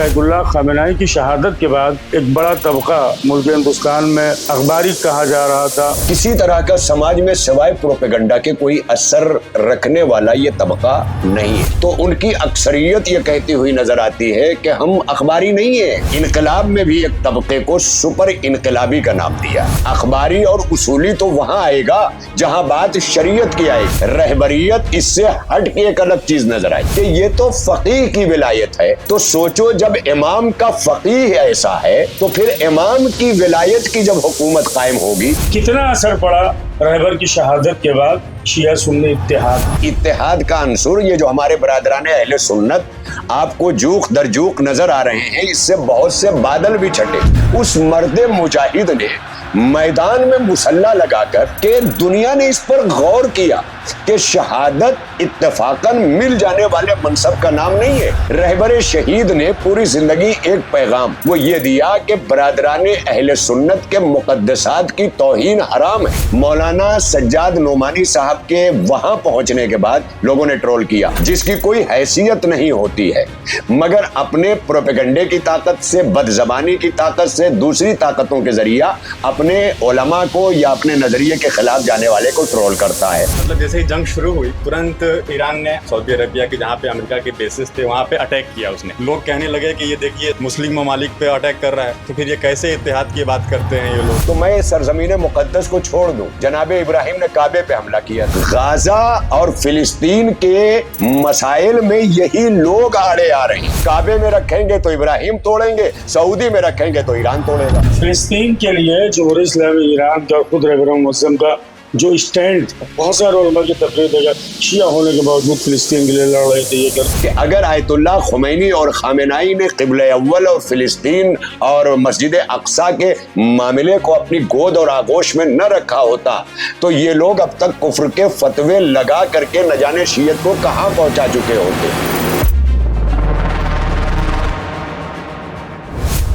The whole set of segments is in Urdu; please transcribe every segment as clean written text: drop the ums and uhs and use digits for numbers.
کہ آیت اللہ خامنہئی کی شہادت کے بعد ایک بڑا طبقہ ملک ہندوستان میں اخباری کہا جا رہا تھا. کسی طرح کا سماج میں سوائے پروپیگنڈا کے کوئی اثر رکھنے والا یہ طبقہ نہیں ہے. تو ان کی اکثریت یہ کہتی ہوئی نظر آتی ہے کہ ہم اخباری نہیں ہیں. انقلاب میں بھی ایک طبقے کو سپر انقلابی کا نام دیا. اخباری اور اصولی تو وہاں آئے گا جہاں بات شریعت کی آئے گی. رہبریت اس سے ہٹ کے ایک الگ چیز نظر آئی کہ یہ تو فقیہ کی ولایت ہے. تو سوچو جب امام کا فقیہ ایسا ہے تو پھر امام کی ولایت کی جب حکومت قائم ہوگی. کتنا اثر پڑا رہبر کی شہادت کے بعد شیعہ سنی اتحاد کا عنصر یہ جو ہمارے برادران اہل سنت آپ کو جوق در جوق نظر آ رہے ہیں، اس سے بہت سے بادل بھی چھٹے. اس مرد مجاہد نے میدان میں مسلح لگا کر کہ دنیا نے اس پر غور کیا کہ شہادت اتفاقاً مل جانے والے منصب کا نام نہیں ہے. رہبر شہید نے پوری زندگی ایک پیغام وہ یہ دیا کہ برادران اہل سنت کے مقدسات کی توہین حرام ہے. مولانا سجاد نعمانی صاحب کے وہاں پہنچنے کے بعد لوگوں نے ٹرول کیا جس کی کوئی حیثیت نہیں ہوتی ہے، مگر اپنے پروپیگنڈے کی طاقت سے، بد زبانی کی طاقت سے، دوسری طاقتوں کے ذریعہ اپنے علماء کو یا اپنے نظریے کے خلاف جانے والے کو ٹرول کرتا ہے. مطلب جیسے ہی جنگ شروع ہوئی ترنت ایران نے سعودی عربیہ کے جہاں پہ امریکہ کے بیسز تھے وہاں پہ اٹیک کیا. اس نے لوگ کہنے لگے کہ یہ دیکھیے مسلم ممالک پہ اٹیک کر رہا ہے، تو پھر یہ کیسے اتحاد کی بات کرتے ہیں یہ لوگ. تو میں سرزمین مقدس کو چھوڑ دوں، جناب ابراہیم نے کعبے پہ حملہ کیا. غازہ اور فلسطین کے مسائل میں یہی لوگ آڑے آ رہے ہیں. کعبے میں رکھیں گے تو ابراہیم توڑیں گے، سعودی میں رکھیں گے تو ایران توڑے گا. فلسطین کے لیے جمہوریہ اسلامی ایران کا خود رہبر معظم کا جو اسٹینڈ تھا، بہت سارے علماء کی تقریر ہے شیعہ ہونے کے باوجود فلسطین کے لیے لڑ رہے تھے. یہ کہ اگر آیت اللہ خمینی اور خامنہئی نے قبلہ اول اور فلسطین اور مسجد اقصیٰ کے معاملے کو اپنی گود اور آغوش میں نہ رکھا ہوتا تو یہ لوگ اب تک کفر کے فتوے لگا کر کے نہ جانے شیعت کو کہاں پہنچا چکے ہوتے.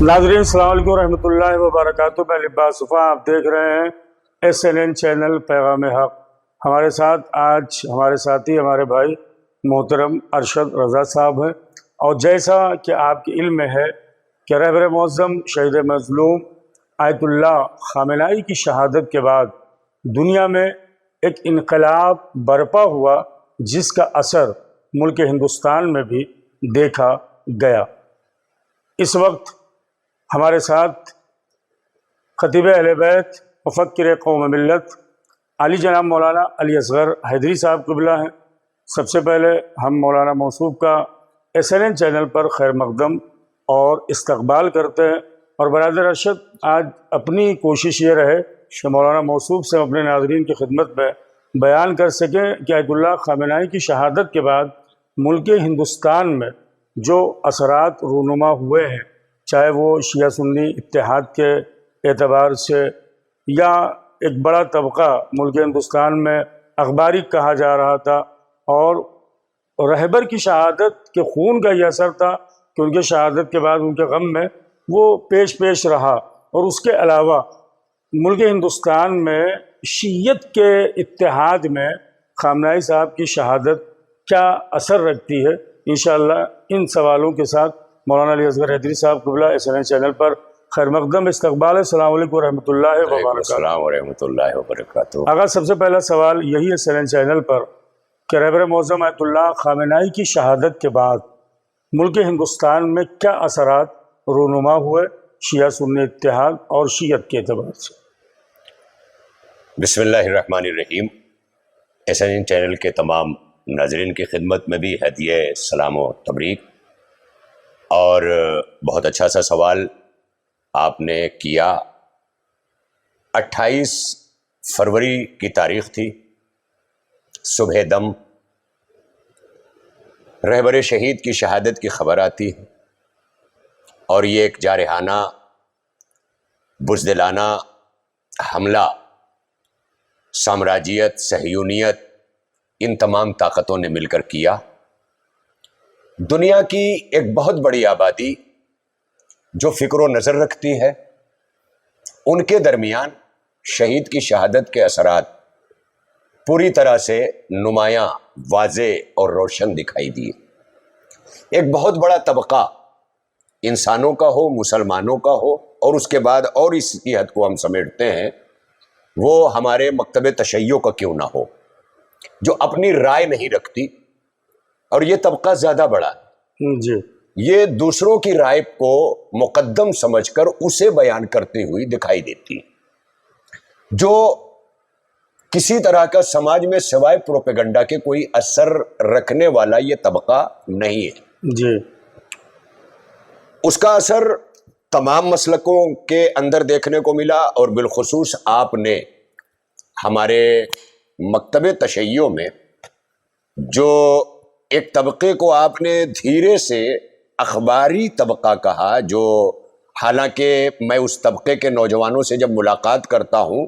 ناظرین السلام علیکم ورحمۃ اللہ وبرکاتہ. میں لباس صفا، آپ دیکھ رہے ہیں SNN چینل پیغام حق. ہمارے ساتھ آج ہمارے ساتھی ہمارے بھائی محترم ارشد رضا صاحب ہیں، اور جیسا کہ آپ کے علم میں ہے کہ رہبر معظم شہید مظلوم آیت اللہ خامنہئی کی شہادت کے بعد دنیا میں ایک انقلاب برپا ہوا جس کا اثر ملک ہندوستان میں بھی دیکھا گیا. اس وقت ہمارے ساتھ خطیب اہل بیت مفکر قوم ملت علی جناب مولانا علی اصغر حیدری صاحب قبلہ ہیں. سب سے پہلے ہم مولانا موصوف کا SNN چینل پر خیر مقدم اور استقبال کرتے ہیں، اور برادر ارشد آج اپنی کوشش یہ رہے کہ مولانا موصوف سے اپنے ناظرین کی خدمت میں بیان کر سکیں کہ آیت اللہ خامنہئی کی شہادت کے بعد ملک ہندوستان میں جو اثرات رونما ہوئے ہیں، چاہے وہ شیعہ سنی اتحاد کے اعتبار سے یا ایک بڑا طبقہ ملک ہندوستان میں اخباری کہا جا رہا تھا، اور رہبر کی شہادت کے خون کا یہ اثر تھا کہ ان کے شہادت کے بعد ان کے غم میں وہ پیش رہا. اور اس کے علاوہ ملک ہندوستان میں شیعت کے اتحاد میں خامنہئی صاحب کی شہادت کیا اثر رکھتی ہے، انشاءاللہ ان سوالوں کے ساتھ مولانا علی اصغر حیدری صاحب قبلہ SNN چینل پر خیر مقدم استقبال. السلام علیکم ورحمۃ اللہ وبرکاتہ. السلام ورحمۃ اللہ وبرکاتہ. آغاز سب سے پہلا سوال یہی ہے SNN چینل پر کہ رہبر معظم آیت اللہ خامنہئی کی شہادت کے بعد ملک ہندوستان میں کیا اثرات رونما ہوئے شیعہ سنی اتحاد اور شیعت کے اعتبار سے. بسم اللہ الرحمن الرحیم. SNN چینل کے تمام ناظرین کی خدمت میں بھی ہدیہ سلام و تبریک. اور بہت اچھا سا سوال آپ نے کیا. 28 فروری کی تاریخ تھی، صبح دم رہبر شہید کی شہادت کی خبر آتی ہے، اور یہ ایک جارحانہ بزدلانہ حملہ سامراجیت، صہیونیت، ان تمام طاقتوں نے مل کر کیا. دنیا کی ایک بہت بڑی آبادی جو فکر و نظر رکھتی ہے، ان کے درمیان شہید کی شہادت کے اثرات پوری طرح سے نمایاں، واضح اور روشن دکھائی دیے. ایک بہت بڑا طبقہ انسانوں کا ہو، مسلمانوں کا ہو، اور اس کے بعد اور اس کی حد کو ہم سمیٹتے ہیں وہ ہمارے مکتب تشیع کا کیوں نہ ہو، جو اپنی رائے نہیں رکھتی، اور یہ طبقہ زیادہ بڑا جی یہ دوسروں کی رائے کو مقدم سمجھ کر اسے بیان کرتی ہوئی دکھائی دیتی، جو کسی طرح کا سماج میں سوائے پروپیگنڈا کے کوئی اثر رکھنے والا یہ طبقہ نہیں ہے جی اس کا اثر تمام مسلکوں کے اندر دیکھنے کو ملا، اور بالخصوص آپ نے ہمارے مکتب تشیع میں جو ایک طبقے کو آپ نے دھیرے سے اخباری طبقہ کہا، جو حالانکہ میں اس طبقے کے نوجوانوں سے جب ملاقات کرتا ہوں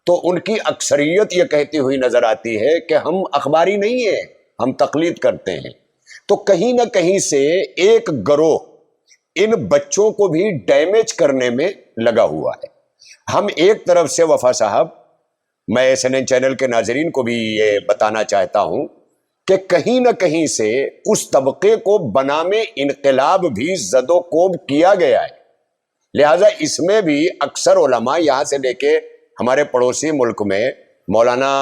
تو ان کی اکثریت یہ کہتی ہوئی نظر آتی ہے کہ ہم اخباری نہیں ہیں، ہم تقلید کرتے ہیں، تو کہیں نہ کہیں سے ایک گروہ ان بچوں کو بھی ڈیمیج کرنے میں لگا ہوا ہے۔ ہم ایک طرف سے وفا صاحب، میں SNN چینل کے ناظرین کو بھی یہ بتانا چاہتا ہوں کہ کہیں نہ کہیں سے اس طبقے کو بنام انقلاب بھی زد و کوب کیا گیا ہے، لہذا اس میں بھی اکثر علماء یہاں سے لے کے ہمارے پڑوسی ملک میں مولانا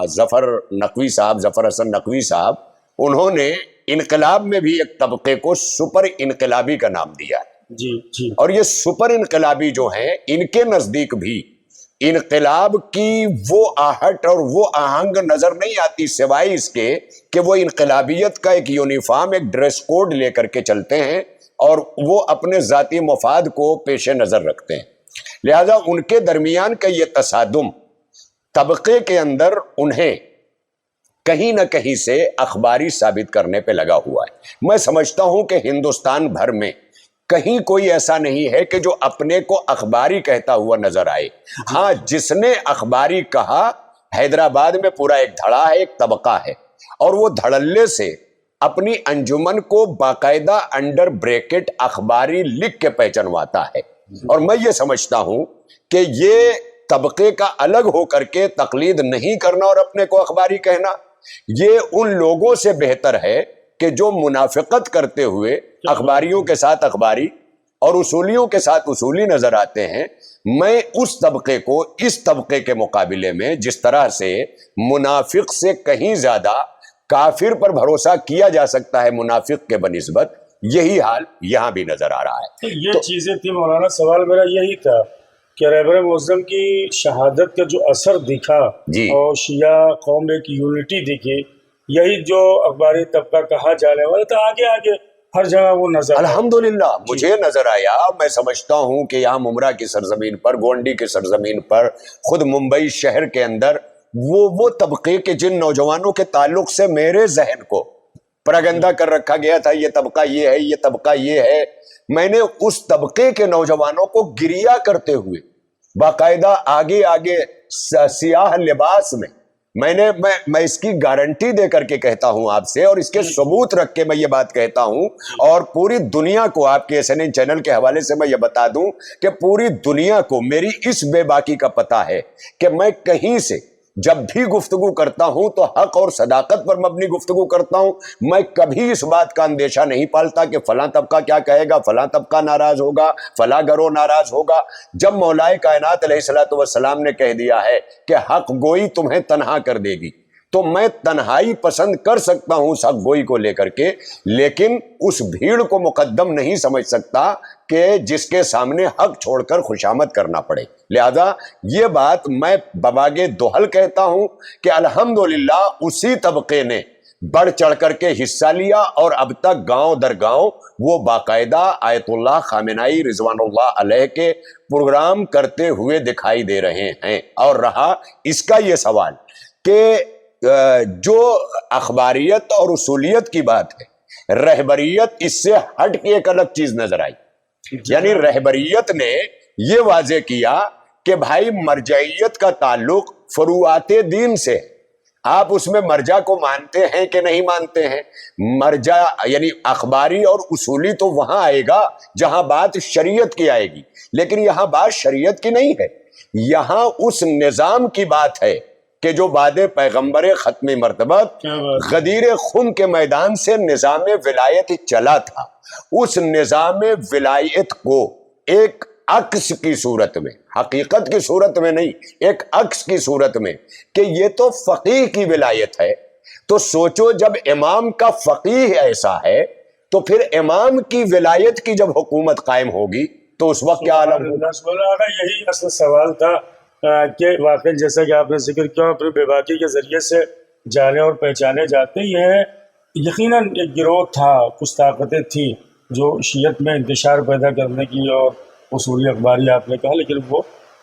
ظفر حسن نقوی صاحب، انہوں نے انقلاب میں بھی ایک طبقے کو سپر انقلابی کا نام دیا ہے، جی جی اور یہ سپر انقلابی جو ہیں ان کے نزدیک بھی انقلاب کی وہ آہٹ اور وہ آہنگ نظر نہیں آتی، سوائے اس کے کہ وہ انقلابیت کا ایک یونیفارم، ایک ڈریس کوڈ لے کر کے چلتے ہیں اور وہ اپنے ذاتی مفاد کو پیش نظر رکھتے ہیں، لہذا ان کے درمیان کا یہ تصادم طبقے کے اندر انہیں کہیں نہ کہیں سے اخباری ثابت کرنے پہ لگا ہوا ہے۔ میں سمجھتا ہوں کہ ہندوستان بھر میں کہیں کوئی ایسا نہیں ہے کہ جو اپنے کو اخباری کہتا ہوا نظر آئے۔ ہاں، جس نے اخباری کہا، حیدرآباد میں پورا ایک دھڑا ہے، ایک طبقہ ہے، اور وہ دھڑلے سے اپنی انجمن کو باقاعدہ انڈر بریکٹ اخباری لکھ کے پہچنواتا ہے، اور میں یہ سمجھتا ہوں کہ یہ طبقے کا الگ ہو کر کے تقلید نہیں کرنا اور اپنے کو اخباری کہنا، یہ ان لوگوں سے بہتر ہے کہ جو منافقت کرتے ہوئے اخباریوں کے ساتھ اخباری اور اصولیوں کے ساتھ اصولی نظر آتے ہیں۔ میں اس طبقے کو اس طبقے کے مقابلے میں جس طرح سے منافق سے کہیں زیادہ کافر پر بھروسہ کیا جا سکتا ہے منافق کے بنسبت، یہی حال یہاں بھی نظر آ رہا ہے۔ یہ چیزیں تھی مولانا، سوال میرا یہی تھا کہ رہبر معظم کی شہادت کا جو اثر دکھا جی اور شیعہ قوم میں ایک یونٹی دکھی، یہی جو اخباری طبقہ کہا جانے والا تھا، آگے آگے ہر جگہ وہ نظر آیا۔ الحمدللہ مجھے نظر آیا۔ میں سمجھتا ہوں کہ یہاں ممرا کی سرزمین پر، گونڈی کی سرزمین پر، خود ممبئی شہر کے اندر وہ طبقے کے جن نوجوانوں کے تعلق سے میرے ذہن کو پراگندہ کر رکھا گیا تھا، یہ طبقہ یہ ہے، یہ طبقہ یہ ہے، میں نے اس طبقے کے نوجوانوں کو گریہ کرتے ہوئے باقاعدہ آگے آگے سیاہ لباس میں میں اس کی گارنٹی دے کر کے کہتا ہوں آپ سے، اور اس کے ثبوت رکھ کے میں یہ بات کہتا ہوں، اور پوری دنیا کو آپ کے SNN چینل کے حوالے سے میں یہ بتا دوں کہ پوری دنیا کو میری اس بے باکی کا پتہ ہے کہ میں کہیں سے جب بھی گفتگو کرتا ہوں تو حق اور صداقت پر مبنی گفتگو کرتا ہوں۔ میں کبھی اس بات کا اندیشہ نہیں پالتا کہ فلاں طبقہ کیا کہے گا، فلاں طبقہ ناراض ہوگا، فلاں گروہ ناراض ہوگا۔ جب مولائے کائنات علیہ الصلوۃ والسلام نے کہہ دیا ہے کہ حق گوئی تمہیں تنہا کر دے گی، تو میں تنہائی پسند کر سکتا ہوں اس حق گوئی کو لے کر کے، لیکن اس بھیڑ کو مقدم نہیں سمجھ سکتا کہ جس کے سامنے حق چھوڑ کر خوشامد کرنا پڑے۔ لہذا یہ بات میں بباگے دوہل کہتا ہوں کہ الحمدللہ اسی طبقے نے بڑھ چڑھ کر کے حصہ لیا، اور اب تک گاؤں در گاؤں وہ باقاعدہ آیت اللہ خامنائی رضوان اللہ علیہ کے پروگرام کرتے ہوئے دکھائی دے رہے ہیں۔ اور رہا اس کا یہ سوال کہ جو اخباریت اور اصولیت کی بات ہے، رہبریت اس سے ہٹ کے ایک الگ چیز نظر آئی، یعنی رہبریت نے یہ واضح کیا کہ بھائی مرجعیت کا تعلق فروعات دین سے، آپ اس میں مرجع کو مانتے ہیں کہ نہیں مانتے ہیں؟ مرجع یعنی اخباری اور اصولی تو وہاں آئے گا جہاں بات شریعت کی آئے گی، لیکن یہاں بات شریعت کی نہیں ہے، یہاں اس نظام کی بات ہے کہ جو بعد پیغمبر ختم مرتبت غدیر خم کے میدان سے نظام ولایت چلا تھا، اس نظام ولایت کو ایک عکس کی صورت میں، حقیقت کی صورت میں نہیں، ایک عکس کی صورت میں کہ یہ تو فقیہ کی ولایت ہے، تو سوچو جب امام کا فقیہ ایسا ہے تو پھر امام کی ولایت کی جب حکومت قائم ہوگی تو اس وقت کیا عالم ہوگا؟ یہی اصل سوال تھا کہ واقعی جیسا کہ آپ نے ذکر کیا اپنی بے باکی کے ذریعے سے جانے اور پہچانے جاتے، یہ یقیناً ایک گروہ تھا، کچھ طاقتیں تھیں جو شیعت میں انتشار پیدا کرنے کی، اور اصولی اخباری آپ نے کہا، لیکن وہ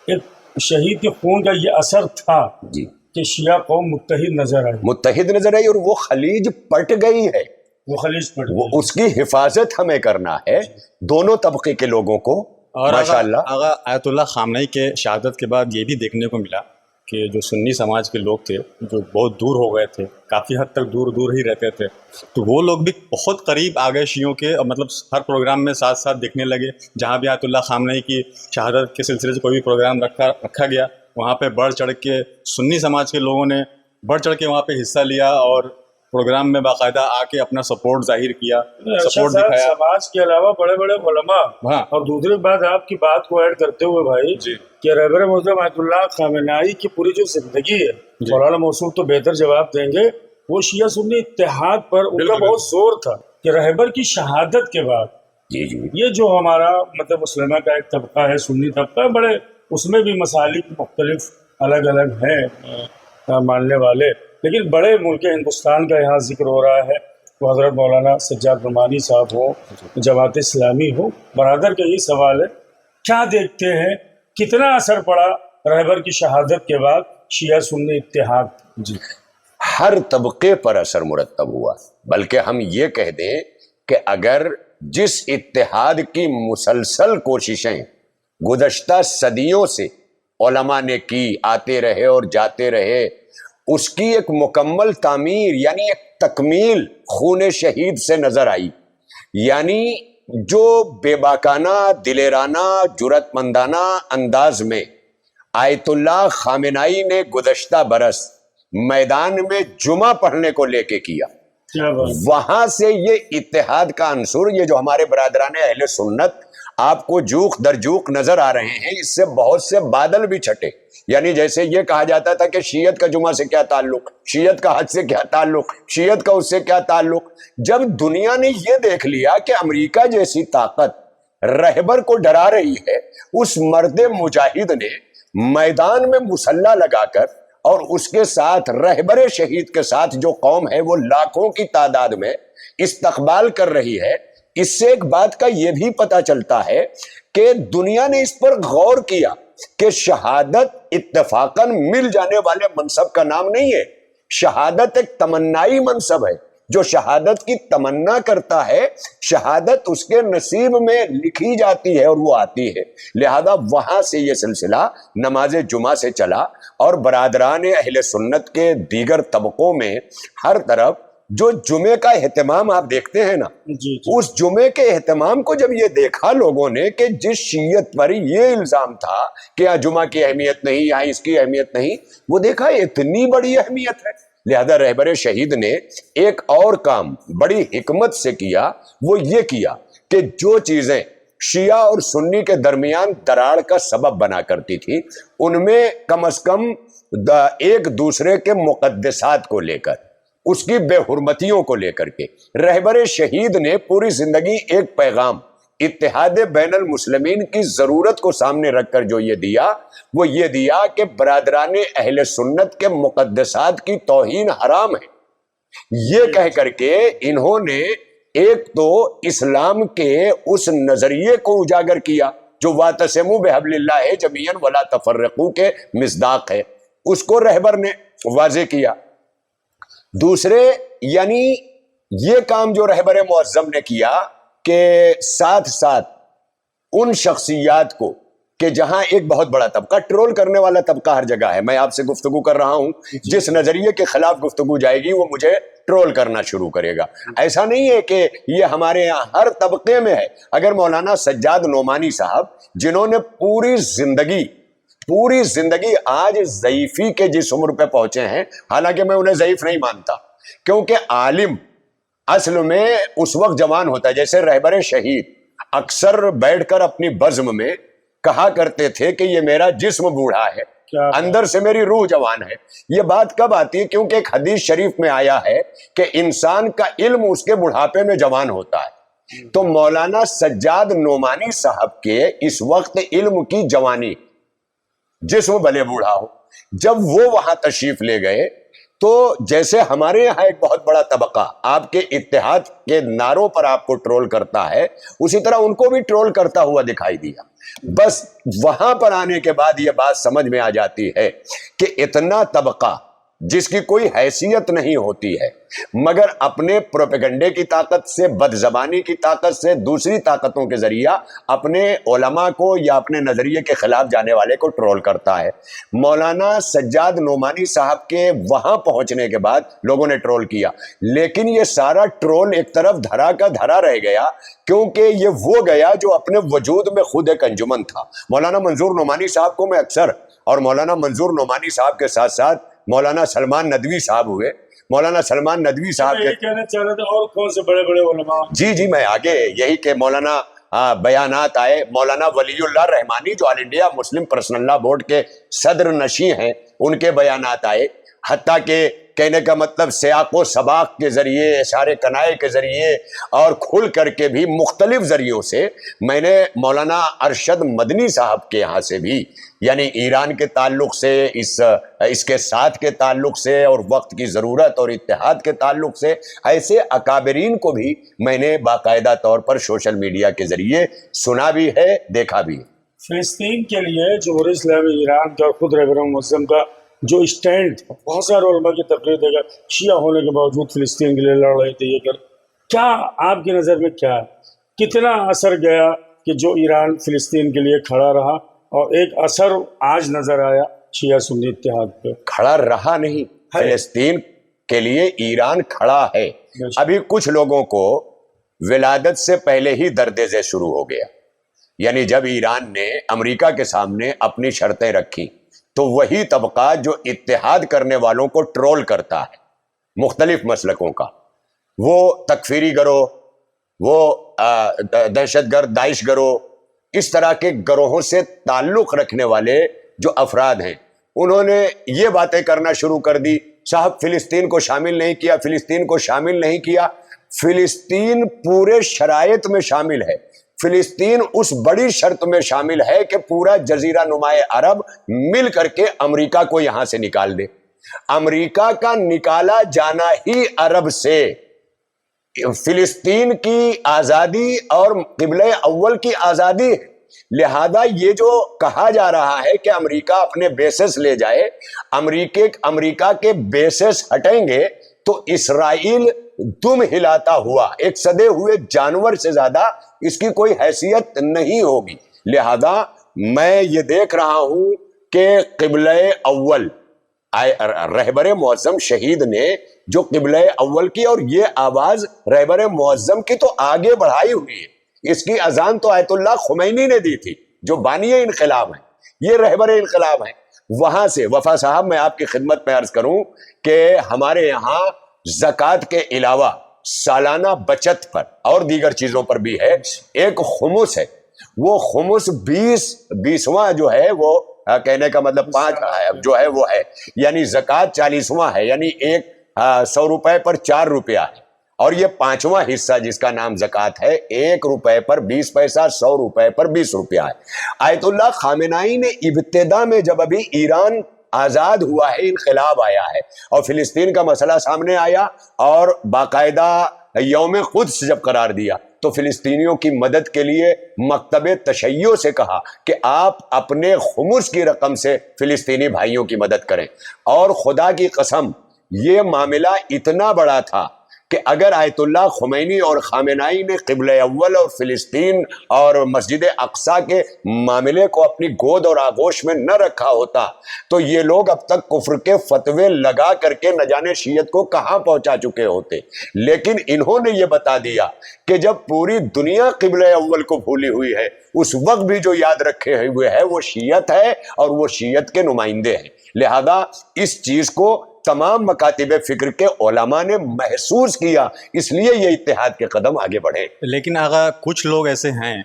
ایک شہید کے خون کا یہ اثر تھا جی کہ شیعہ قوم متحد نظر آئی، متحد نظر آئی، اور وہ خلیج پٹ گئی ہے، وہ خلیج پٹ وہ اس کی حفاظت ہمیں کرنا ہے، دونوں طبقے کے لوگوں کو۔ اور ماشاءاللہ آغا آیت اللہ خامنئی کے شہادت کے بعد یہ بھی دیکھنے کو ملا کہ جو سنی سماج کے لوگ تھے جو بہت دور ہو گئے تھے، کافی حد تک دور دور ہی رہتے تھے، تو وہ لوگ بھی بہت قریب آ گئے شیعوں کے، اور مطلب ہر پروگرام میں ساتھ ساتھ دیکھنے لگے، جہاں بھی آیت اللہ خامنئی کی شہادت کے سلسلے سے کوئی بھی پروگرام رکھا گیا، وہاں پہ بڑھ چڑھ کے سنی سماج کے لوگوں نے بڑھ چڑھ کے وہاں پہ حصہ لیا، اور پروگرام میں باقاعدہ آ کے اپنا سپورٹ ظاہر کیا، سپورٹ دکھایا۔ سماج کے علاوہ بڑے بڑے علماء، ہاں، اور دوسری بات آپ کی بات کو ایڈ کرتے ہوئے بھائی جی کہ رہبر معظم آیت اللہ خامنئی کی پوری جو زندگی ہے، مولانا موصول تو بہتر جواب دیں گے، وہ شیعہ سنی اتحاد پر ان کا بہت زور تھا کہ رہبر کی شہادت کے بعد جی جی یہ جو ہمارا مطلب مسلمہ کا ایک طبقہ ہے، سنی طبقہ، بڑے اس میں بھی مسالک مختلف الگ الگ ہیں ماننے والے، لیکن بڑے ملک ہندوستان کا یہاں ذکر ہو رہا ہے، وہ حضرت مولانا سجاد نعمانی صاحب ہو، جماعت اسلامی ہو۔ برادر کا یہ سوال ہے، کیا دیکھتے ہیں کتنا اثر پڑا رہبر کی شہادت کے بعد شیعہ سنی اتحاد؟ جی ہر طبقے پر اثر مرتب ہوا، بلکہ ہم یہ کہہ دیں کہ اگر جس اتحاد کی مسلسل کوششیں گزشتہ صدیوں سے علماء نے کی، آتے رہے اور جاتے رہے، اس کی ایک مکمل تعمیر یعنی ایک تکمیل خون شہید سے نظر آئی، یعنی جو بے باکانہ، دلیرانہ، جرأت مندانہ انداز میں آیت اللہ خامنئی نے گزشتہ برس میدان میں جمعہ پڑھنے کو لے کے کیا، وہاں سے یہ اتحاد کا عنصر، یہ جو ہمارے برادران اہل سنت آپ کو جوق در جوق نظر آ رہے ہیں، اس سے بہت سے بادل بھی چھٹے۔ یعنی جیسے یہ کہا جاتا تھا کہ شیعت کا جمعہ سے کیا تعلق، شیعت کا حج سے کیا تعلق، شیعت کا اس سے کیا تعلق، جب دنیا نے یہ دیکھ لیا کہ امریکہ جیسی طاقت رہبر کو ڈرا رہی ہے، اس مرد مجاہد نے میدان میں مسلح لگا کر اور اس کے ساتھ رہبر شہید کے ساتھ جو قوم ہے وہ لاکھوں کی تعداد میں استقبال کر رہی ہے، اس سے ایک بات کا یہ بھی پتہ چلتا ہے کہ دنیا نے اس پر غور کیا کہ شہادت اتفاقاً مل جانے والے منصب کا نام نہیں ہے، شہادت ایک تمنائی منصب ہے، جو شہادت کی تمنا کرتا ہے شہادت اس کے نصیب میں لکھی جاتی ہے اور وہ آتی ہے۔ لہذا وہاں سے یہ سلسلہ نماز جمعہ سے چلا، اور برادران اہل سنت کے دیگر طبقوں میں ہر طرف جو جمعے کا اہتمام آپ دیکھتے ہیں نا، اس جمعے کے اہتمام کو جب یہ دیکھا لوگوں نے کہ جس شیعت پر یہ الزام تھا کہ یہاں جمعہ کی اہمیت نہیں، یہاں اس کی اہمیت نہیں، وہ دیکھا اتنی بڑی اہمیت ہے، لہذا رہبر شہید نے ایک اور کام بڑی حکمت سے کیا، وہ یہ کیا کہ جو چیزیں شیعہ اور سنی کے درمیان دراڑ کا سبب بنا کرتی تھی، ان میں کم از کم ایک دوسرے کے مقدسات کو لے کر، اس کی بے حرمتیوں کو لے کر کے رہبر شہید نے پوری زندگی ایک پیغام اتحاد بین المسلمین کی ضرورت کو سامنے رکھ کر جو یہ دیا، وہ یہ دیا کہ برادران اہل سنت کے مقدسات کی توہین حرام ہے۔ یہ کہہ کر کے انہوں نے ایک تو اسلام کے اس نظریے کو اجاگر کیا جو وَاعْتَصِمُوا بِحَبْلِ اللَّهِ جَمِيعًا وَلَا تَفَرَّقُوا کے مصداق ہے، اس کو رہبر نے واضح کیا۔ دوسرے یعنی یہ کام جو رہبر معظم نے کیا کہ ساتھ ساتھ ان شخصیات کو کہ جہاں ایک بہت بڑا طبقہ، ٹرول کرنے والا طبقہ ہر جگہ ہے، میں آپ سے گفتگو کر رہا ہوں، جس نظریے کے خلاف گفتگو جائے گی وہ مجھے ٹرول کرنا شروع کرے گا۔ ایسا نہیں ہے کہ یہ ہمارے یہاں ہر طبقے میں ہے۔ اگر مولانا سجاد نعمانی صاحب جنہوں نے پوری زندگی پوری زندگی آج ضعیفی کے جس عمر پہ پہنچے ہیں، حالانکہ میں انہیں ضعیف نہیں مانتا، کیونکہ عالم اصل میں اس وقت جوان ہوتا ہے. جیسے رہبر شہید اکثر بیٹھ کر اپنی بزم میں کہا کرتے تھے کہ یہ میرا جسم بوڑھا ہے، اندر سے میری روح جوان ہے. یہ بات کب آتی ہے؟ کیونکہ ایک حدیث شریف میں آیا ہے کہ انسان کا علم اس کے بڑھاپے میں جوان ہوتا ہے. تو مولانا سجاد نعمانی صاحب کے اس وقت علم کی جوانی، جسم بھلے بوڑھا ہو. جب وہ وہاں تشریف لے گئے تو جیسے ہمارے یہاں ایک بہت بڑا طبقہ آپ کے اتحاد کے نعروں پر آپ کو ٹرول کرتا ہے، اسی طرح ان کو بھی ٹرول کرتا ہوا دکھائی دیا. بس وہاں پر آنے کے بعد یہ بات سمجھ میں آ جاتی ہے کہ اتنا طبقہ جس کی کوئی حیثیت نہیں ہوتی ہے، مگر اپنے پروپیگنڈے کی طاقت سے، بد زبانی کی طاقت سے، دوسری طاقتوں کے ذریعہ اپنے علماء کو یا اپنے نظریے کے خلاف جانے والے کو ٹرول کرتا ہے. مولانا سجاد نعمانی صاحب کے وہاں پہنچنے کے بعد لوگوں نے ٹرول کیا، لیکن یہ سارا ٹرول ایک طرف دھرا کا دھرا رہ گیا، کیونکہ یہ وہ گیا جو اپنے وجود میں خود ایک انجمن تھا. مولانا منظور نعمانی صاحب کو میں اکثر، اور مولانا منظور نعمانی صاحب کے ساتھ ساتھ مولانا سلمان ندوی صاحب ہوئے، مولانا سلمان ندوی صاحب کے کہنا چاہ رہے تھے اور کون سے بڑے بڑے علماء؟ جی میں آگے یہی کہ مولانا بیانات آئے. مولانا ولی اللہ رحمانی جو آل انڈیا مسلم پرسنل لا بورڈ کے صدر نشین ہیں، ان کے بیانات آئے. حتیٰ کہ کہنے کا مطلب سیاق و سباق کے ذریعے، اشارے کنائے کے ذریعے اور کھل کر کے بھی مختلف ذریعوں سے میں نے مولانا ارشد مدنی صاحب کے یہاں سے بھی، یعنی ایران کے تعلق سے، اس کے ساتھ کے تعلق سے، اور وقت کی ضرورت اور اتحاد کے تعلق سے، ایسے اکابرین کو بھی میں نے باقاعدہ طور پر سوشل میڈیا کے ذریعے سنا بھی ہے، دیکھا بھی ہے. فلسطین کے لیے جمہوریہ اسلامی ایران کا، خود رہبر معظم کا جو اسٹینڈ، بہت سارے علماء کی تقریر دے گا، شیعہ ہونے کے باوجود فلسطین کے لیے لڑ رہے تھے. یہ کیا آپ کی نظر میں کیا ہے؟ کتنا اثر گیا کہ جو ایران فلسطین کے لیے کھڑا رہا، اور ایک اثر آج نظر آیا شیعہ سنی اتحاد پہ؟ کھڑا رہا نہیں، فلسطین کے لیے ایران کھڑا ہے. ابھی کچھ لوگوں کو ولادت سے پہلے ہی درد ذیل شروع ہو گیا. یعنی جب ایران نے امریکہ کے سامنے اپنی شرطیں رکھی تو وہی طبقہ جو اتحاد کرنے والوں کو ٹرول کرتا ہے، مختلف مسلکوں کا، وہ تکفیری گروہ، وہ دہشت گرد داعش گروہ، اس طرح کے گروہوں سے تعلق رکھنے والے جو افراد ہیں، انہوں نے یہ باتیں کرنا شروع کر دی، صاحب فلسطین کو شامل نہیں کیا، فلسطین کو شامل نہیں کیا. فلسطین پورے شرائط میں شامل ہے. فلسطین اس بڑی شرط میں شامل ہے کہ پورا جزیرہ نمائے عرب مل کر کے امریکہ کو یہاں سے نکال دے. امریکہ کا نکالا جانا ہی عرب سے فلسطین کی آزادی اور قبلہ اول کی آزادی ہے. لہذا یہ جو کہا جا رہا ہے کہ امریکہ اپنے بیسس لے جائے، امریکہ کے بیسس ہٹیں گے تو اسرائیل دم ہلاتا ہوا ایک سدے ہوئے جانور سے زیادہ اس کی کوئی حیثیت نہیں ہوگی. لہذا میں یہ دیکھ رہا ہوں کہ قبلہ اول رہبر معظم شہید نے جو قبلہ اول کی، اور یہ آواز رہبر معظم کی تو آگے بڑھائی ہوئی ہے. اس کی اذان تو آیت اللہ خمینی نے دی تھی جو بانی انقلاب ہیں، یہ رہبر انقلاب ہیں. وہاں سے وفا صاحب میں آپ کی خدمت میں عرض کروں کہ ہمارے یہاں زکوٰۃ کے علاوہ سالانہ بچت پر اور دیگر چیزوں پر بھی ہے ایک خمس ہے. وہ خمس 20واں جو ہے، وہ کہنے کا مطلب 5 جو ہے وہ ہے، یعنی زکوٰۃ 40واں ہے، یعنی 100 روپے پر 4 روپیہ ہے. اور یہ 5واں حصہ جس کا نام زکوٰۃ ہے، 1 روپے پر 20 پیسہ، 100 روپے پر 20 روپیہ ہے. آیت اللہ خامنائی نے ابتدا میں جب ابھی ایران آزاد ہوا ہے، انقلاب آیا ہے اور فلسطین کا مسئلہ سامنے آیا اور باقاعدہ یوم قدس جب قرار دیا تو فلسطینیوں کی مدد کے لیے مکتب تشیع سے کہا کہ آپ اپنے خمس کی رقم سے فلسطینی بھائیوں کی مدد کریں. اور خدا کی قسم یہ معاملہ اتنا بڑا تھا کہ اگر آیت اللہ خمینی اور خامنائی نے قبلہ اول اور فلسطین اور مسجد اقصی کے معاملے کو اپنی گود اور آغوش میں نہ رکھا ہوتا تو یہ لوگ اب تک کفر کے فتوے لگا کر کے نہ جانے شیعت کو کہاں پہنچا چکے ہوتے. لیکن انہوں نے یہ بتا دیا کہ جب پوری دنیا قبلہ اول کو بھولی ہوئی ہے اس وقت بھی جو یاد رکھے ہوئے ہے وہ شیعت ہے اور وہ شیعت کے نمائندے ہیں. لہذا اس چیز کو تمام مکاتب فکر کے علماء نے محسوس کیا, اس لیے یہ اتحاد کے قدم آگے بڑھے. لیکن آغا کچھ لوگ ایسے ہیں,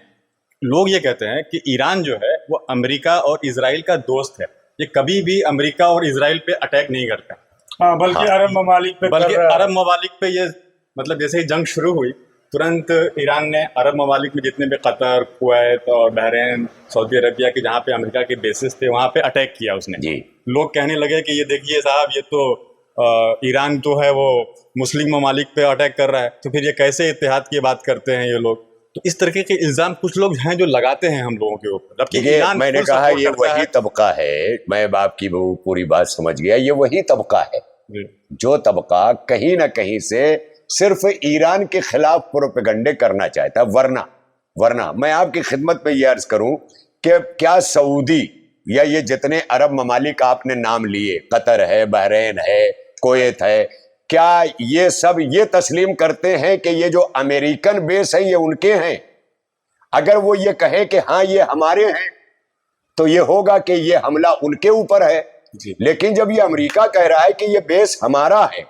لوگ یہ کہتے ہیں کہ ایران جو ہے وہ امریکہ اور اسرائیل کا دوست ہے, یہ کبھی بھی امریکہ اور اسرائیل پہ اٹیک نہیں کرتا. ہاں بلکہ عرب ممالک پہ, بلکہ عرب ممالک پہ یہ مطلب جیسے ہی جنگ شروع ہوئی ترنت ایران نے عرب ممالک میں جتنے بھی قطر, کویت اور بحرین, سعودی عربیہ کے جہاں پہ امریکہ کے بیسز تھے وہاں پہ اٹیک کیا اس نے. جی لوگ کہنے لگے کہ یہ دیکھیے صاحب یہ تو ایران جو ہے وہ مسلم ممالک پہ اٹیک کر رہا ہے, تو پھر یہ کیسے اتحاد کی بات کرتے ہیں یہ لوگ. تو اس طریقے کے الزام کچھ لوگ ہیں جو لگاتے ہیں ہم لوگوں کے اوپر. میں نے کہا یہ وہی طبقہ ہے, میں آپ کی پوری بات سمجھ گیا, یہ وہی طبقہ ہے جو طبقہ کہیں نہ کہیں سے صرف ایران کے خلاف پروپیگنڈے کرنا چاہتا ہے. ورنہ میں آپ کی خدمت میں یہ عرض کروں کہ کیا سعودی یا یہ جتنے عرب ممالک آپ نے نام لیے, قطر ہے, بحرین ہے, کویت ہے, کیا یہ سب یہ تسلیم کرتے ہیں کہ یہ جو امریکن بیس ہیں یہ ان کے ہیں؟ اگر وہ یہ کہیں کہ ہاں یہ ہمارے ہیں تو یہ ہوگا کہ یہ حملہ ان کے اوپر ہے. لیکن جب یہ امریکہ کہہ رہا ہے کہ یہ بیس ہمارا ہے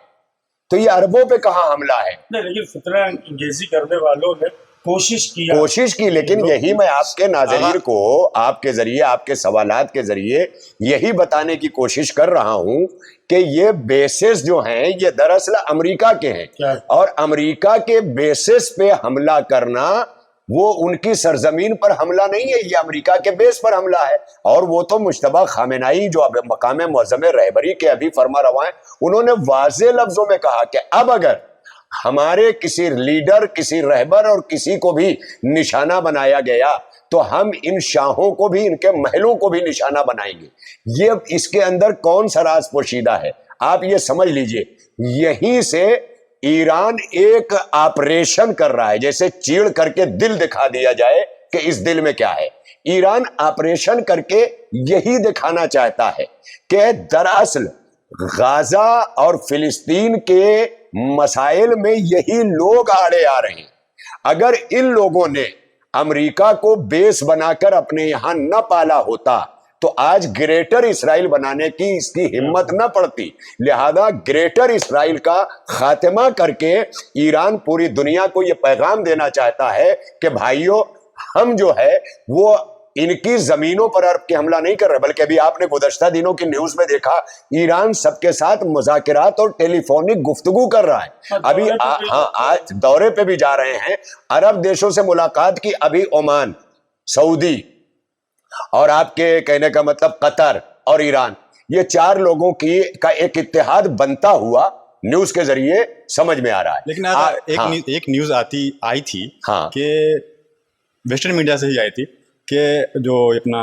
تو یہ عربوں پہ کہاں حملہ ہے؟ نہیں, لیکن فتنہ انگیزی کرنے والوں نے کوشش کی, لیکن یہی میں آپ کے ناظرین کو آپ کے ذریعے, آپ کے سوالات کے ذریعے یہی بتانے کی کوشش کر رہا ہوں کہ یہ بیسز جو ہیں یہ دراصل امریکہ کے ہیں, اور امریکہ کے بیسز پہ حملہ کرنا وہ ان کی سرزمین پر حملہ نہیں ہے, یہ امریکہ کے بیس پر حملہ ہے. اور وہ تو مجتبی خامنائی جو اب مقام معظم رہبری کے ابھی فرما روا ہیں, انہوں نے واضح لفظوں میں کہا کہ اب اگر ہمارے کسی لیڈر, کسی رہبر اور کسی کو بھی نشانہ بنایا گیا تو ہم ان شاہوں کو بھی, ان کے محلوں کو بھی نشانہ بنائیں گے. یہ اس کے اندر کون سا راز پوشیدہ ہے آپ یہ سمجھ لیجئے. یہیں سے ایران ایک آپریشن کر رہا ہے, جیسے چیڑ کر کے دل دکھا دیا جائے کہ اس دل میں کیا ہے. ایران آپریشن کر کے یہی دکھانا چاہتا ہے کہ دراصل غزہ اور فلسطین کے مسائل میں یہی لوگ آڑے آ رہے ہیں. اگر ان لوگوں نے امریکہ کو بیس بنا کر اپنے یہاں نہ پالا ہوتا تو آج گریٹر اسرائیل بنانے کی اس کی ہمت نہ پڑتی. لہذا گریٹر اسرائیل کا خاتمہ کر کے ایران پوری دنیا کو یہ پیغام دینا چاہتا ہے کہ بھائیو ہم جو ہے وہ ان کی زمینوں پر عرب کے حملہ نہیں کر رہے, بلکہ ابھی آپ نے گزشتہ دنوں کی نیوز میں دیکھا ایران سب کے ساتھ مذاکرات اور ٹیلی فونک گفتگو کر رہا ہے. ابھی آج دورے پہ بھی جا رہے ہیں, عرب دیشوں سے ملاقات کی, ابھی عمان, سعودی اور آپ کے کہنے کا مطلب قطر اور ایران, یہ چار لوگوں کی کا ایک اتحاد بنتا ہوا نیوز کے ذریعے سمجھ میں آ رہا ہے. لیکن ایک نیوز آئی تھی کہ ویسٹرن میڈیا سے ہی آئی تھی کہ جو اپنا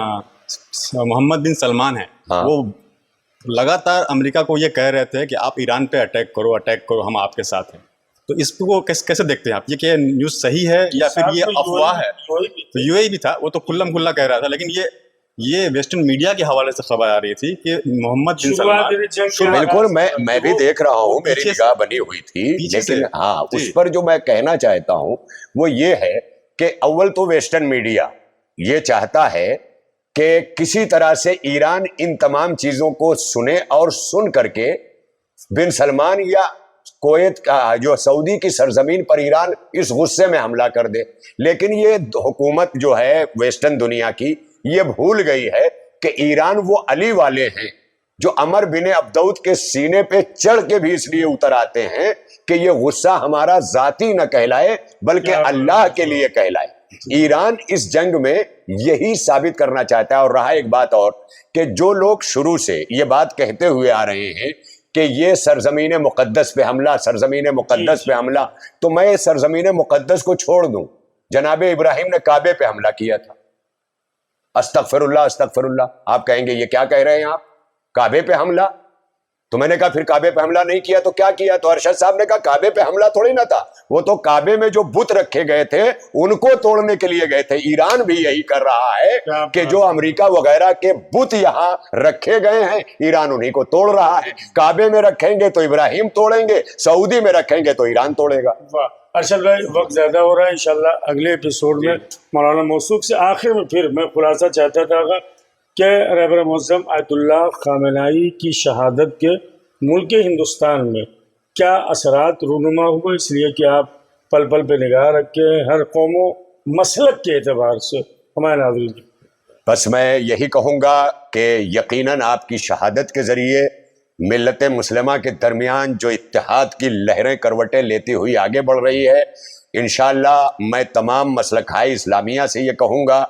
محمد بن سلمان ہے وہ لگاتار امریکہ کو یہ کہہ رہے تھے کہ آپ ایران پہ اٹیک کرو, ہم آپ کے ساتھ ہیں. تو اس کو کیسے دیکھتے ہیں آپ, یہ کہ نیوز صحیح ہے یا پھر یہ افواہ ہے؟ تو UAE بھی تھا, وہ تو کھلم کھلا کہہ رہا تھا, لیکن یہ ویسٹرن میڈیا کے حوالے سے خبر آ رہی تھی کہ محمد بن سلمان. بالکل میں بھی دیکھ رہا ہوں, میری نگاہ بنی ہوئی تھی, لیکن ہاں اس پر جو میں کہنا چاہتا ہوں وہ یہ ہے کہ اول تو ویسٹرن میڈیا یہ چاہتا ہے کہ کسی طرح سے ایران ان تمام چیزوں کو سنے اور سن کر کے بن سلمان یا کویت کا جو سعودی کی سرزمین پر ایران اس غصے میں حملہ کر دے. لیکن یہ حکومت جو ہے ویسٹرن دنیا کی یہ بھول گئی ہے کہ ایران وہ علی والے ہیں جو عمر بن عبدود کے سینے پہ چڑھ کے بھی اس لیے اتر آتے ہیں کہ یہ غصہ ہمارا ذاتی نہ کہلائے بلکہ اللہ کے لیے کہلائے. ایران اس جنگ میں یہی ثابت کرنا چاہتا ہے. اور رہا ایک بات اور کہ جو لوگ شروع سے یہ بات کہتے ہوئے آ رہے ہیں کہ یہ سرزمین مقدس پہ حملہ, سرزمین مقدس پہ حملہ, تو میں سرزمین مقدس کو چھوڑ دوں, جناب ابراہیم نے کعبے پہ حملہ کیا تھا. استغفر اللہ, آپ کہیں گے یہ کیا کہہ رہے ہیں آپ, کعبے پہ حملہ؟ تو میں نے کہا پھر کعبے پہ حملہ نہیں کیا تو کیا کیا؟ تو ارشد صاحب نے کہا کعبے پہ حملہ تھوڑی نہ تھا، وہ تو کعبے میں جو بت رکھے گئے تھے ان کو توڑنے کے لیے گئے تھے۔ ایران بھی یہی کر رہا ہے کہ جو امریکہ وغیرہ کے بت یہاں رکھے گئے ہیں ایران انہی کو توڑ رہا ہے۔ کعبے میں رکھیں گے تو ابراہیم توڑیں گے، سعودی میں رکھیں گے تو ایران توڑے گا۔ ارشد بھائی وقت زیادہ ہو رہا ہے، انشاءاللہ اگلے ایپیسوڈ میں مولانا موصوف سے آخر میں پھر میں خلاصہ چاہتا تھا کہ رہبر معظم آیت اللہ خامنہئی کی شہادت کے ملک ہندوستان میں کیا اثرات رونما ہوئے، اس لیے کہ آپ پل پل پہ نگاہ رکھے ہر قوم و مسلک کے اعتبار سے ہمارے ناظرین کی۔ بس میں یہی کہوں گا کہ یقیناً آپ کی شہادت کے ذریعے ملت مسلمہ کے درمیان جو اتحاد کی لہریں کروٹیں لیتی ہوئی آگے بڑھ رہی ہے، انشاءاللہ میں تمام مسلکہائے اسلامیہ سے یہ کہوں گا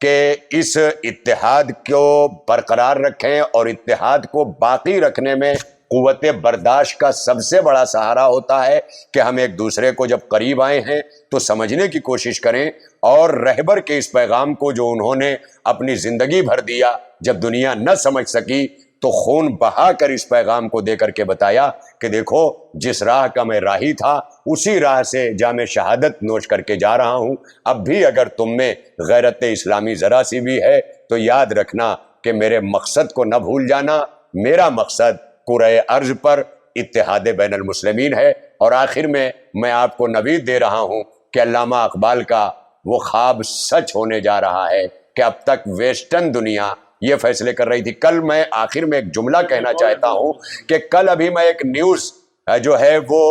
کہ اس اتحاد کو برقرار رکھیں، اور اتحاد کو باقی رکھنے میں قوت برداشت کا سب سے بڑا سہارا ہوتا ہے کہ ہم ایک دوسرے کو جب قریب آئے ہیں تو سمجھنے کی کوشش کریں، اور رہبر کے اس پیغام کو جو انہوں نے اپنی زندگی بھر دیا، جب دنیا نہ سمجھ سکی تو خون بہا کر اس پیغام کو دے کر کے بتایا کہ دیکھو جس راہ کا میں راہی تھا اسی راہ سے جام شہادت نوش کر کے جا رہا ہوں۔ اب بھی اگر تم میں غیرت اسلامی ذرا سی بھی ہے تو یاد رکھنا کہ میرے مقصد کو نہ بھول جانا۔ میرا مقصد کرۂ ارض پر اتحاد بین المسلمین ہے۔ اور آخر میں آپ کو نوید دے رہا ہوں کہ علامہ اقبال کا وہ خواب سچ ہونے جا رہا ہے کہ اب تک ویسٹرن دنیا یہ فیصلے کر رہی تھی۔ کل میں آخر میں ایک جملہ کہنا چاہتا ہوں کہ کل ابھی میں ایک نیوز جو ہے وہ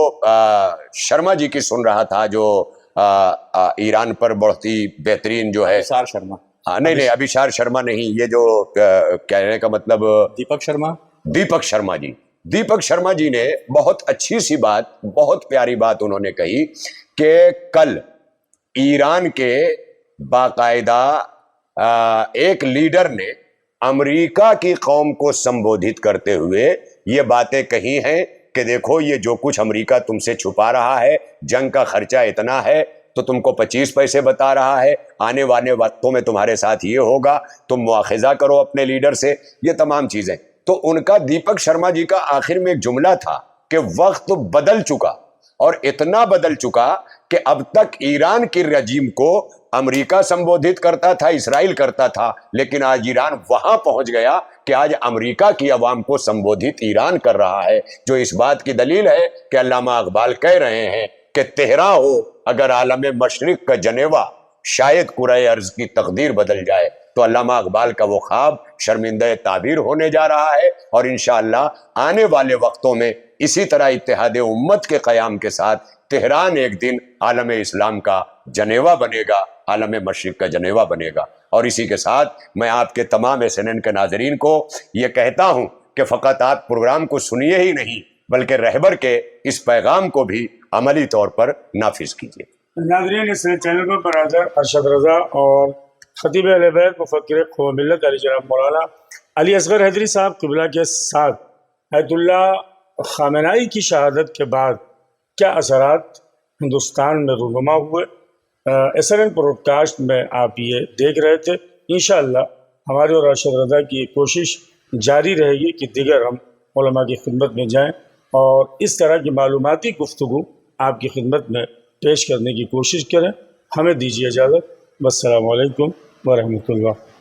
شرما جی کی سن رہا تھا، جو ایران پر بہت ہی بہترین جو ہے ابھیشار شرما، نہیں ابھیشار شرما نہیں، یہ جو کہنے کا مطلب دیپک شرما جی، دیپک شرما جی نے بہت اچھی سی بات، بہت پیاری بات انہوں نے کہی کہ کل ایران کے باقاعدہ ایک لیڈر نے امریکہ کی قوم کو سمبودھت کرتے ہوئے یہ باتیں کہی ہیں کہ دیکھو یہ جو کچھ امریکہ تم سے چھپا رہا ہے، جنگ کا خرچہ اتنا ہے تو تم کو 25 پیسے بتا رہا ہے، آنے والے وقتوں میں تمہارے ساتھ یہ ہوگا، تم مواخذہ کرو اپنے لیڈر سے، یہ تمام چیزیں۔ تو ان کا دیپک شرما جی کا آخر میں ایک جملہ تھا کہ وقت بدل چکا، اور اتنا بدل چکا کہ اب تک ایران کی رجیم کو امریکہ سمبودھت کرتا تھا، اسرائیل کرتا تھا، لیکن آج ایران وہاں پہنچ گیا کہ آج امریکہ کی عوام کو سمبودھت ایران کر رہا ہے، جو اس بات کی دلیل ہے کہ علامہ اقبال کہہ رہے ہیں کہ تہران ہو اگر عالم مشرق کا جنیوا، شاید کرۂ ارض کی تقدیر بدل جائے۔ تو علامہ اقبال کا وہ خواب شرمندہ تعبیر ہونے جا رہا ہے، اور انشاءاللہ آنے والے وقتوں میں اسی طرح اتحاد امت کے قیام کے ساتھ تہران ایک دن عالم اسلام کا جنیوا بنے گا، عالم مشرق کا جنیوا بنے گا۔ اور اسی کے ساتھ میں آپ کے تمام SNN کے ناظرین کو یہ کہتا ہوں کہ فقط آپ پروگرام کو سنیے ہی نہیں بلکہ رہبر کے اس پیغام کو بھی عملی طور پر نافذ کیجیے۔ ناظرین SNN چینل پر برادر ارشد رضا اور خطیب اہل بیت مفکر قوم ملت علی جناب مولانا علی اصغر حیدری صاحب قبلہ کے ساتھ آیت اللہ خامنہئی کی شہادت کے بعد کیا اثرات ہندوستان میں رونما ہوئے، SNN براڈ کاسٹ میں آپ یہ دیکھ رہے تھے۔ انشاءاللہ ہماری اور ارشد رضا کی کوشش جاری رہے گی کہ دیگر ہم علماء کی خدمت میں جائیں اور اس طرح کی معلوماتی گفتگو آپ کی خدمت میں پیش کرنے کی کوشش کریں۔ ہمیں دیجیے اجازت، والسلام علیکم ورحمۃ اللہ۔